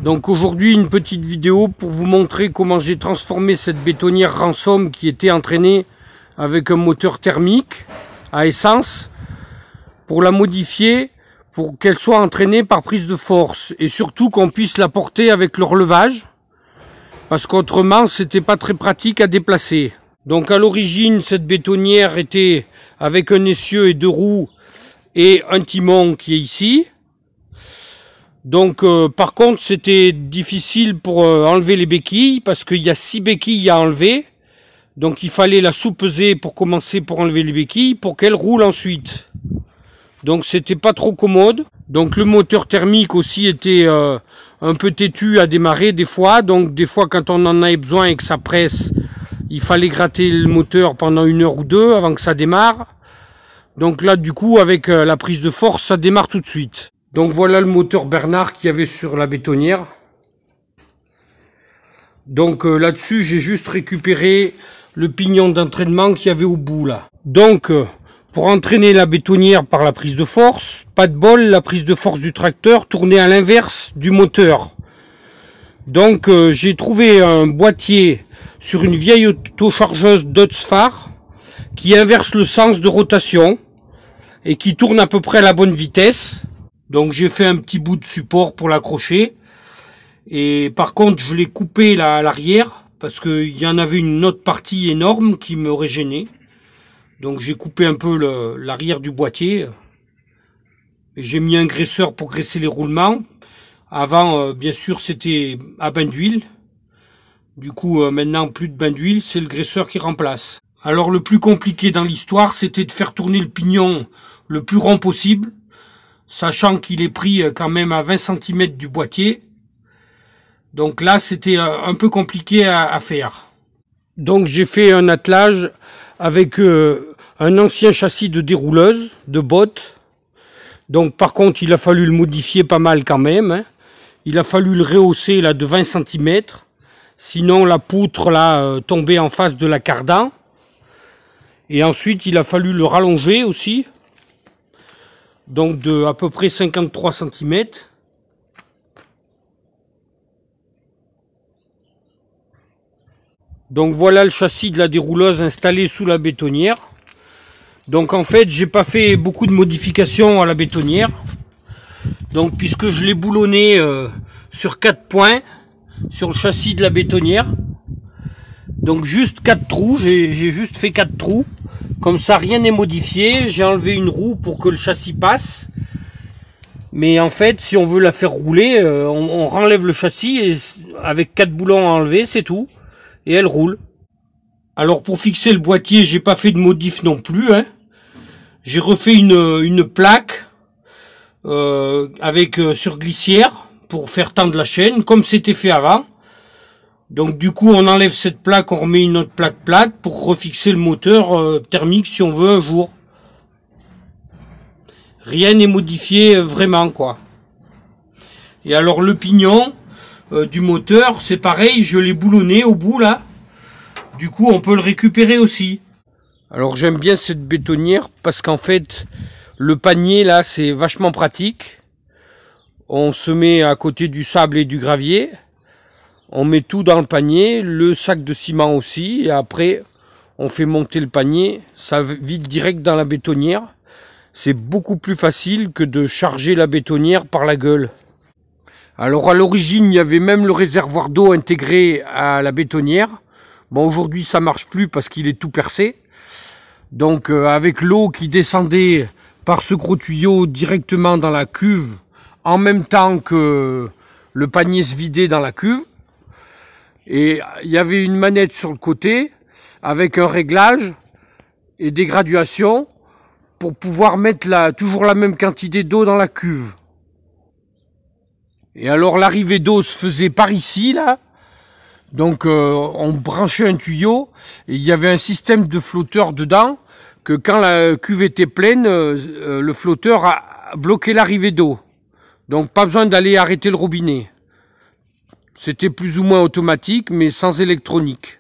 Donc aujourd'hui une petite vidéo pour vous montrer comment j'ai transformé cette bétonnière Ransom qui était entraînée avec un moteur thermique à essence pour la modifier pour qu'elle soit entraînée par prise de force et surtout qu'on puisse la porter avec le relevage parce qu'autrement c'était pas très pratique à déplacer. Donc à l'origine cette bétonnière était avec un essieu et deux roues et un timon qui est ici. Donc par contre c'était difficile pour enlever les béquilles parce qu'il y a 6 béquilles à enlever. Donc il fallait la sous-peser pour commencer pour enlever les béquilles pour qu'elle roule ensuite. Donc c'était pas trop commode. Donc le moteur thermique aussi était un peu têtu à démarrer des fois. Donc des fois quand on en avait besoin et que ça presse, il fallait gratter le moteur pendant 1 heure ou 2 avant que ça démarre. Donc là du coup avec la prise de force ça démarre tout de suite. Donc voilà le moteur Bernard qu'il y avait sur la bétonnière. Donc là-dessus j'ai juste récupéré le pignon d'entraînement qu'il y avait au bout là. Donc pour entraîner la bétonnière par la prise de force, pas de bol, la prise de force du tracteur tournait à l'inverse du moteur. Donc j'ai trouvé un boîtier sur une vieille autochargeuse Dodge-Far qui inverse le sens de rotation et qui tourne à peu près à la bonne vitesse. Donc j'ai fait un petit bout de support pour l'accrocher. Et par contre je l'ai coupé là à l'arrière parce qu'il y en avait une autre partie énorme qui m'aurait gêné. Donc j'ai coupé un peu l'arrière du boîtier. J'ai mis un graisseur pour graisser les roulements. Avant bien sûr c'était à bain d'huile. Du coup maintenant plus de bain d'huile, c'est le graisseur qui remplace. Alors le plus compliqué dans l'histoire c'était de faire tourner le pignon le plus rond possible. Sachant qu'il est pris quand même à 20 cm du boîtier. Donc là, c'était un peu compliqué à faire. Donc j'ai fait un attelage avec un ancien châssis de dérouleuse, de botte. Donc par contre, il a fallu le modifier pas mal quand même. Hein. Il a fallu le rehausser là de 20 cm. Sinon, la poutre là tombait en face de la cardan. Et ensuite, il a fallu le rallonger aussi. Donc de à peu près 53 cm. Donc voilà le châssis de la dérouleuse installé sous la bétonnière. Donc en fait j'ai pas fait beaucoup de modifications à la bétonnière. Donc puisque je l'ai boulonné sur 4 points sur le châssis de la bétonnière. Donc juste 4 trous, j'ai juste fait 4 trous. Comme ça, rien n'est modifié. J'ai enlevé une roue pour que le châssis passe. Mais en fait, si on veut la faire rouler, on renlève le châssis et avec 4 boulons à enlever, c'est tout. Et elle roule. Alors pour fixer le boîtier, j'ai pas fait de modif non plus. Hein. J'ai refait une plaque avec sur glissière pour faire tendre la chaîne, comme c'était fait avant. Donc du coup on enlève cette plaque, on remet une autre plaque plate pour refixer le moteur thermique si on veut un jour. Rien n'est modifié vraiment quoi. Et alors le pignon du moteur c'est pareil, je l'ai boulonné au bout là. Du coup on peut le récupérer aussi. Alors j'aime bien cette bétonnière parce qu'en fait le panier là c'est vachement pratique. On se met à côté du sable et du gravier. On met tout dans le panier, le sac de ciment aussi, et après on fait monter le panier, ça vide direct dans la bétonnière. C'est beaucoup plus facile que de charger la bétonnière par la gueule. Alors à l'origine, il y avait même le réservoir d'eau intégré à la bétonnière. Bon aujourd'hui ça marche plus parce qu'il est tout percé. Donc avec l'eau qui descendait par ce gros tuyau directement dans la cuve, en même temps que le panier se vidait dans la cuve. Et il y avait une manette sur le côté avec un réglage et des graduations pour pouvoir mettre toujours la même quantité d'eau dans la cuve. Et alors l'arrivée d'eau se faisait par ici là. Donc on branchait un tuyau et il y avait un système de flotteur dedans que quand la cuve était pleine, le flotteur a bloqué l'arrivée d'eau. Donc pas besoin d'aller arrêter le robinet. C'était plus ou moins automatique, mais sans électronique.